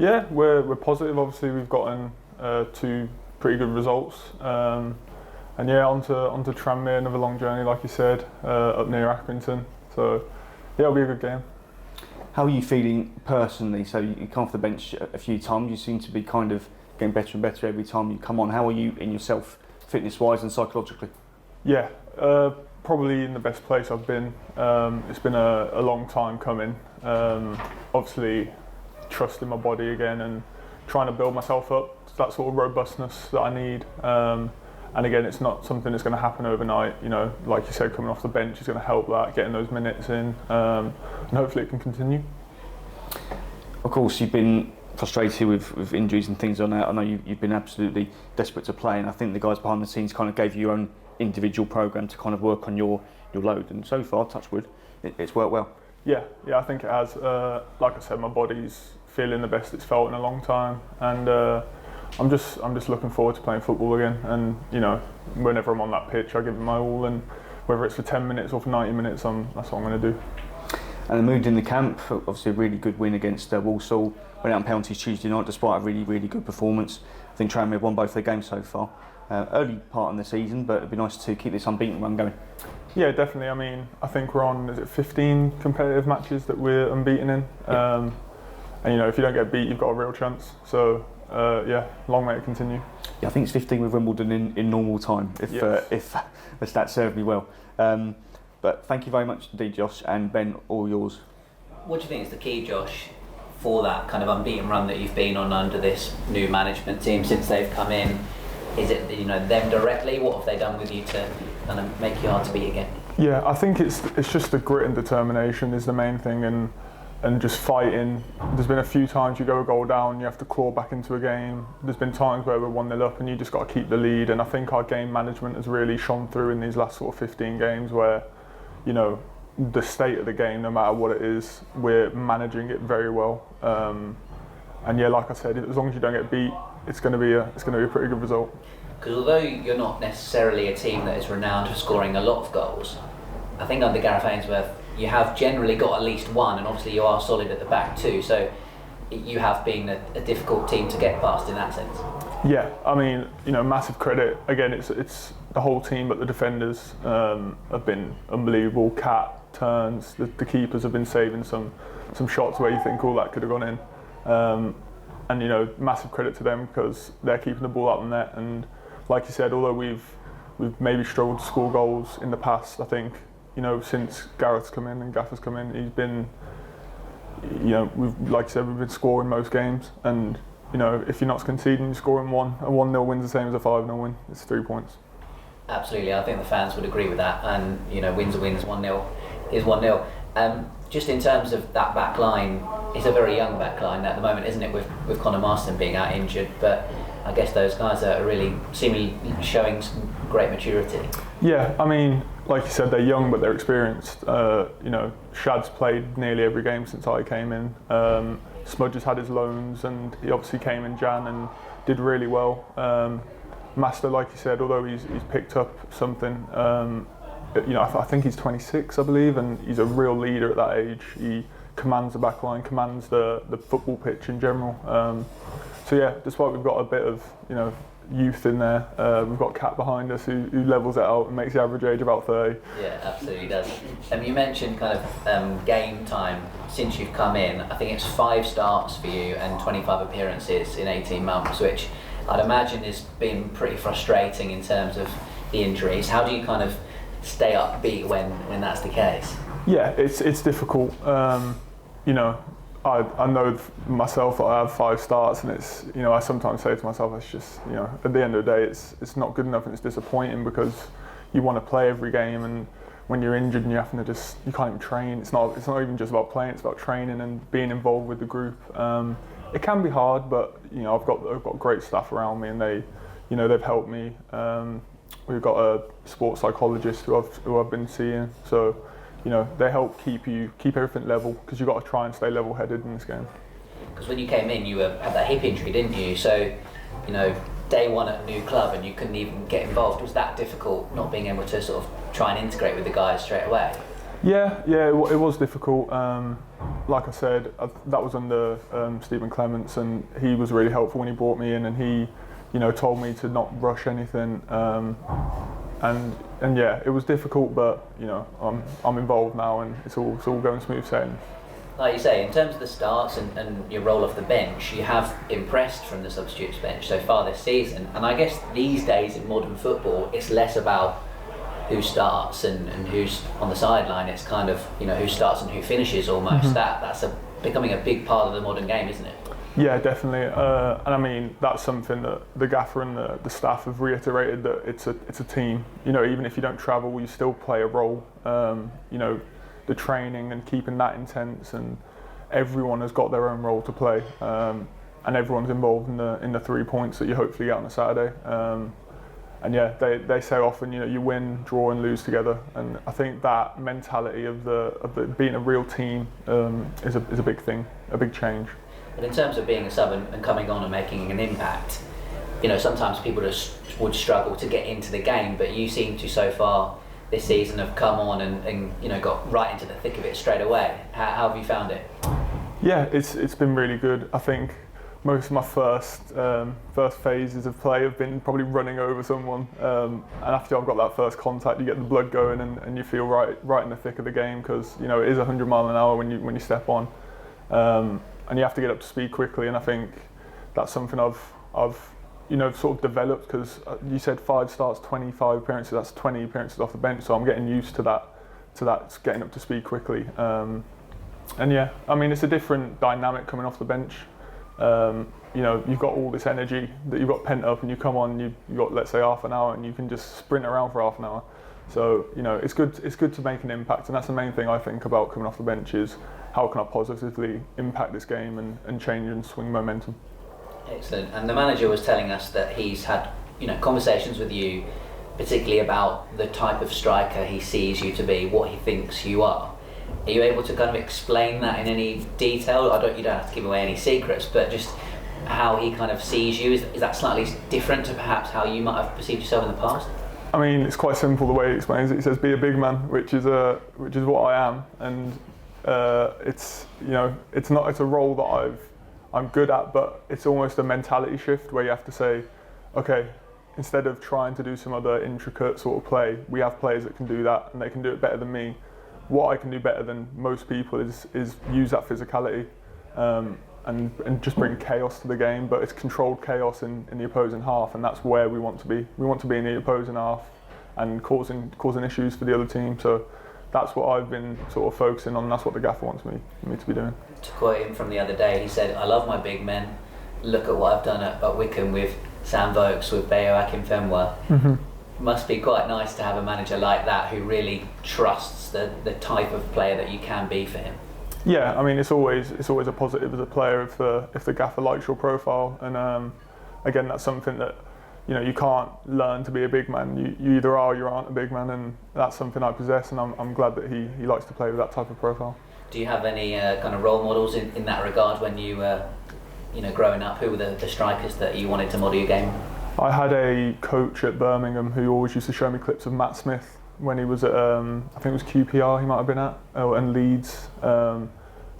Yeah, we're positive. Obviously, we've gotten 2 pretty good results, and yeah, onto Tranmere, another long journey, like you said, up near Accrington. So yeah, it'll be a good game. How are you feeling personally? So you come off the bench a few times. You seem to be kind of getting better and better every time you come on. How are you in yourself, fitness-wise and psychologically? Yeah, probably in the best place I've been. It's been a long time coming. Obviously, trusting my body again and trying to build myself up to that sort of robustness that I need. And again, it's not something that's going to happen overnight. You know, like you said, coming off the bench is going to help that, getting those minutes in, and hopefully it can continue. Of course, you've been frustrated with injuries and things on that. I know you've been absolutely desperate to play, and I think the guys behind the scenes kind of gave you your own individual program to kind of work on your load. And so far, touch wood, it's worked well. Yeah, I think it has. Like I said, my body's feeling the best it's felt in a long time, and I'm just looking forward to playing football again. And you know, whenever I'm on that pitch, I give it my all, and whether it's for 10 minutes or for 90 minutes, that's what I'm going to do. And then moved in the camp, obviously a really good win against Walsall. Went out on penalties Tuesday night despite a really, really good performance. I think Tranmere have won both their games so far. Early part in the season, but it'd be nice to keep this unbeaten run going. Yeah, definitely. I mean, I think we're on 15 competitive matches that we're unbeaten in. And you know, if you don't get beat, you've got a real chance. So yeah, long way to continue. Yeah, I think it's 15 with Wimbledon in normal time, if the stats serve me well. But thank you very much indeed, Josh, and Ben, all yours. What do you think is the key, Josh, for that kind of unbeaten run that you've been on under this new management team since they've come in? Is it, you know, them directly? What have they done with you to kind of make you hard to beat again? Yeah, I think it's just the grit and determination is the main thing, and just fighting. There's been a few times you go a goal down, you have to claw back into a game. There's been times where we're 1-0 up and you just got to keep the lead, and I think our game management has really shone through in these last sort of 15 games where, you know, the state of the game, no matter what it is, we're managing it very well. And yeah, like I said, as long as you don't get beat, it's going to be a pretty good result. Because although you're not necessarily a team that is renowned for scoring a lot of goals, I think under Gareth Ainsworth you have generally got at least one, and obviously you are solid at the back too. So you have been a difficult team to get past in that sense. Yeah, I mean, you know, massive credit. Again, it's the whole team, but the defenders have been unbelievable. Cat turns, the keepers have been saving some shots where you think all that could have gone in. And you know, massive credit to them because they're keeping the ball out of the net. And like you said, although we've maybe struggled to score goals in the past, I think, you know, since Gareth's come in and Gaffer's come in, he's been, you know, like you said, we've been scoring most games. And you know, if you're not conceding, you're scoring one. A 1-0 win's the same as a 5-0 win. It's 3 points. Absolutely, I think the fans would agree with that. And you know, win's a win, 1-0 is 1-0. Just in terms of that back line, it's a very young back line at the moment, isn't it, with Connor Marston being out injured, but I guess those guys are really seemingly showing some great maturity. Yeah, I mean, like you said, they're young but they're experienced. You know, Shad's played nearly every game since I came in. Smudge has had his loans and he obviously came in Jan and did really well. Master, like you said, although he's picked up something, you know, I think he's 26, I believe, and he's a real leader at that age. He commands the back line, commands the football pitch in general. So yeah, despite we've got a bit of, you know, youth in there, we've got Cat behind us who levels it out and makes the average age about 30. Yeah, absolutely does. You mentioned kind of game time since you've come in. I think it's 5 starts for you and 25 appearances in 18 months, which I'd imagine has been pretty frustrating in terms of the injuries. How do you kind of stay upbeat when that's the case? Yeah, it's difficult. You know, I know myself that I have 5 starts, and it's, you know, I sometimes say to myself, it's just, you know, at the end of the day, it's not good enough and it's disappointing because you want to play every game, and when you're injured and you have to you can't even train. It's not even just about playing; it's about training and being involved with the group. It can be hard, but you know, I've got great staff around me, and they've helped me. We've got a sports psychologist who I've been seeing, so you know, they help keep everything level because you've got to try and stay level-headed in this game. Because when you came in, you had that hip injury, didn't you? So, you know, day one at a new club and you couldn't even get involved. Was that difficult, not being able to sort of try and integrate with the guys straight away? Yeah, it was difficult. like I said, that was under Stephen Clements, and he was really helpful when he brought me in, and he, told me to not rush anything. And yeah, it was difficult, but I'm involved now, and it's all going smooth sailing. Like you say, in terms of the starts and your role off the bench, you have impressed from the substitutes bench so far this season. And I guess these days in modern football, it's less about who starts and who's on the sideline. It's kind of who starts and who finishes almost. Mm-hmm. That's becoming a big part of the modern game, isn't it? Yeah, definitely. And I mean, that's something that the gaffer and the staff have reiterated, that it's a team. Even if you don't travel, you still play a role. The training and keeping that intense, and everyone has got their own role to play, and everyone's involved in the 3 points that you hopefully get on a Saturday. And yeah, they say often, you win, draw, and lose together. And I think that mentality of the being a real team is a big thing, a big change. But in terms of being a sub and coming on and making an impact, sometimes people just would struggle to get into the game, but you seem to so far this season have come on and got right into the thick of it straight away. How have you found it? Yeah, it's been really good. I think most of my first phases of play have been probably running over someone, and after I've got that first contact, you get the blood going and you feel right in the thick of the game, because it is 100 miles an hour when you step on, and you have to get up to speed quickly. And I think that's something I've sort of developed, because you said 5 starts, 25 appearances. That's 20 appearances off the bench, so I'm getting used to that getting up to speed quickly. And yeah, I mean, it's a different dynamic coming off the bench. You've got all this energy that you've got pent up, and you come on, you've got, let's say, half an hour, and you can just sprint around for half an hour. So it's good to make an impact, and that's the main thing I think about coming off the bench, is how can I positively impact this game and change and swing momentum. Excellent. And the manager was telling us that he's had conversations with you, particularly about the type of striker he sees you to be, what he thinks you are. Are you able to kind of explain that in any detail? You don't have to give away any secrets, but just how he kind of sees you. Is that slightly different to perhaps how you might have perceived yourself in the past? I mean, it's quite simple the way he explains it. He says, "Be a big man," which is what I am, and it's a role that I'm good at, but it's almost a mentality shift where you have to say, okay, instead of trying to do some other intricate sort of play, we have players that can do that, and they can do it better than me. What I can do better than most people is use that physicality and just bring chaos to the game, but it's controlled chaos in the opposing half, and that's where we want to be. We want to be in the opposing half and causing issues for the other team. So that's what I've been sort of focusing on, and that's what the gaffer wants me to be doing. To quote him from the other day, he said, "I love my big men. Look at what I've done at Wycombe with Sam Vokes, with Bayo Akinfenwa." Mm-hmm. Must be quite nice to have a manager like that who really trusts the type of player that you can be for him. Yeah, I mean, it's always a positive as a player if the gaffer likes your profile, and again, that's something that you can't learn to be a big man. You either are or you aren't a big man, and that's something I possess, and I'm glad that he likes to play with that type of profile. Do you have any kind of role models in that regard when you were growing up? Who were the strikers that you wanted to model your game? I had a coach at Birmingham who always used to show me clips of Matt Smith when he was at, I think it was QPR he might have been at, and Leeds. So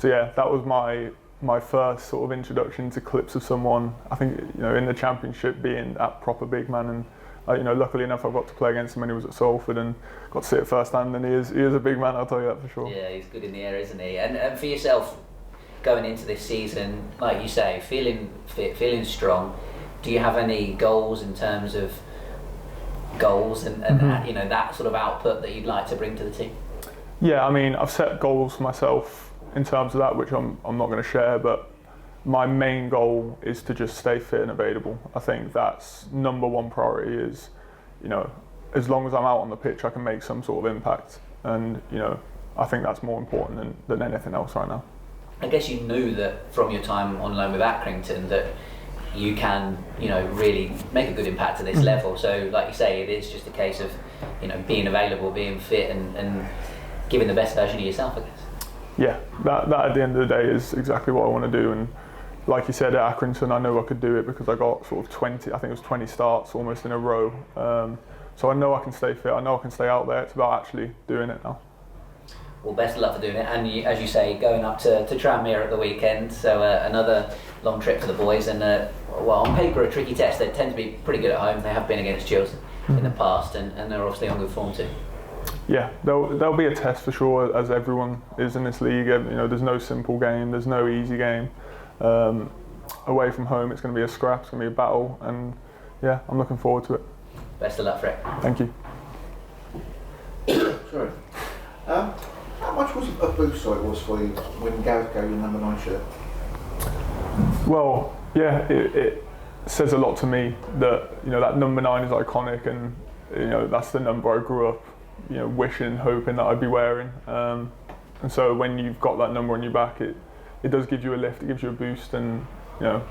yeah, that was my first sort of introduction to clips of someone, I think, in the Championship, being that proper big man. And luckily enough, I got to play against him when he was at Salford and got to see it firsthand, and he is a big man, I'll tell you that for sure. Yeah, he's good in the air, isn't he? And for yourself, going into this season, like you say, feeling fit, feeling strong, do you have any goals in terms of goals and Mm-hmm. that sort of output that you'd like to bring to the team? Yeah, I mean, I've set goals for myself in terms of that, which I'm not going to share, but my main goal is to just stay fit and available. I think that's number one priority is, as long as I'm out on the pitch, I can make some sort of impact. And, I think that's more important than anything else right now. I guess you knew that from your time on loan with Accrington that you can, really make a good impact at this level. So, like you say, it is just a case of, being available, being fit, and giving the best version of yourself, I guess. Yeah, that at the end of the day is exactly what I want to do. And like you said, at Accrington, I know I could do it because I got sort of 20 starts almost in a row. So I know I can stay fit. I know I can stay out there. It's about actually doing it now. Well, best of luck for doing it, and you, as you say, going up to Tranmere at the weekend, so another long trip for the boys, and well, on paper a tricky test. They tend to be pretty good at home. They have been against Gills in the past, and they're obviously on good form too. Yeah, there'll be a test for sure, as everyone is in this league. You know, there's no simple game, there's no easy game. Away from home, it's going to be a scrap, it's going to be a battle, and yeah, I'm looking forward to it. Best of luck for it. Thank you. Sorry. How much was a boost it was for you when Gareth gave you the number 9 shirt? Well, yeah, it says a lot to me that, you know, that number 9 is iconic, and you know, that's the number I grew up, you know, wishing and hoping that I'd be wearing. And so when you've got that number on your back, it does give you a lift, it gives you a boost, and you know,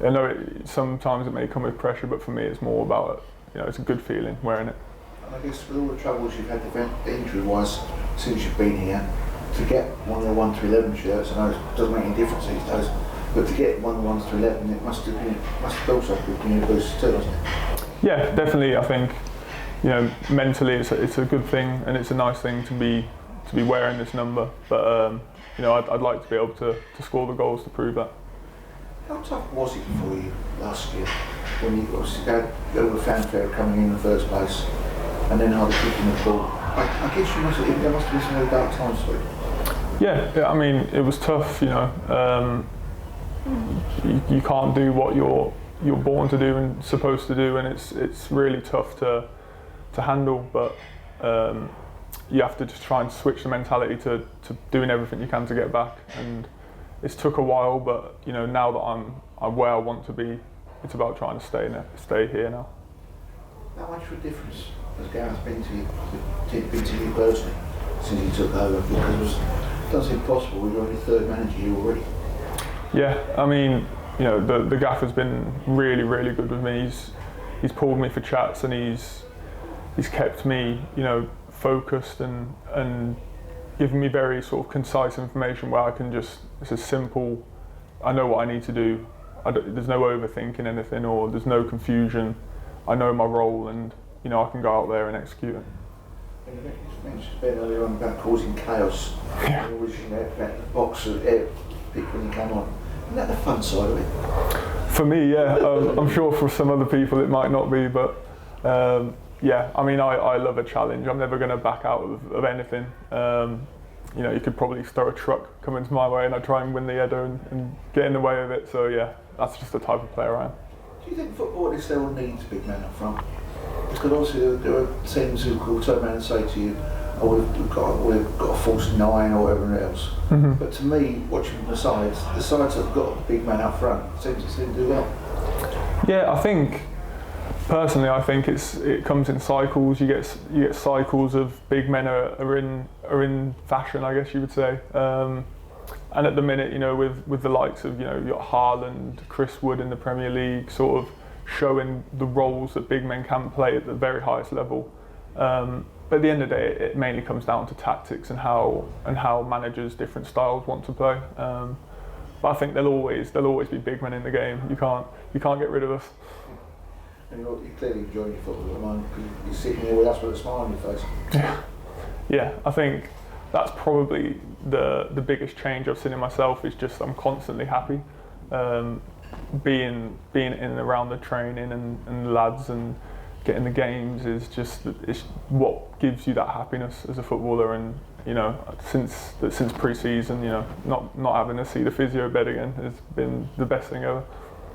I know sometimes it may come with pressure, but for me it's more about, you know, it's a good feeling wearing it. And I guess with all the troubles you've had injury-wise since you've been here, to get one of the 1 to 11 shirts, I know it doesn't make any difference these days, but to get one of the 1 to 11, it must have also given you a boost too, doesn't it? Yeah, definitely. I think, you know, mentally it's a good thing, and it's a nice thing to be wearing this number. But you know, I'd like to be able to score the goals to prove that. How tough was it for you last year when you obviously had all the fanfare coming in the first place, and then hardly kicking the ball? I guess there must have been some really dark times for you. Yeah, I mean, it was tough. You know, you can't do what you're born to do and supposed to do, and it's really tough to handle. But you have to just try and switch the mentality to doing everything you can to get back. And it's took a while, but you know, now that I'm where I want to be, it's about trying to stay here now. How much of a difference has Gareth been to you personally since he took over? Because it doesn't seem possible. We're only third manager here already. Yeah, I mean, you know, the gaffer's been really, really good with me. He's pulled me for chats, and he's kept me, you know, focused and given me very sort of concise information where I can just, it's a simple, I know what I need to do. There's no overthinking anything, or there's no confusion. I know my role, and you know, I can go out there and execute it. You mentioned Ben earlier on about causing chaos. Yeah. You always that the box of air pick when you come on. Isn't that the fun side of it? For me, yeah. I'm sure for some other people it might not be, but yeah, I mean, I love a challenge. I'm never going to back out of anything. You know, you could probably throw a truck coming to my way and I try and win the header and get in the way of it. So yeah, that's just the type of player I am. Do you think football at this level needs big men up front? Because obviously there are teams who will turn around and say to you, oh, we've got a false 9 or whatever else. Mm-hmm. But to me, watching the sides that have got a big man up front seem to do well. Yeah, personally, I think it comes in cycles. You get cycles of big men are in fashion, I guess you would say. And at the minute, you know, with the likes of, you know, you got Haaland, Chris Wood in the Premier League, sort of showing the roles that big men can play at the very highest level. But at the end of the day, it mainly comes down to tactics and how managers, different styles want to play. But I think there'll always be big men in the game. You can't get rid of us. And you're clearly enjoying your football at the moment because you're sitting here with us with a smile on your face. Yeah, I think that's probably the biggest change I've seen in myself is just I'm constantly happy. Being in and around the training and the lads and getting the games is just it's what gives you that happiness as a footballer. And you know, since pre-season, you know, not having to see the physio bed again has been the best thing ever.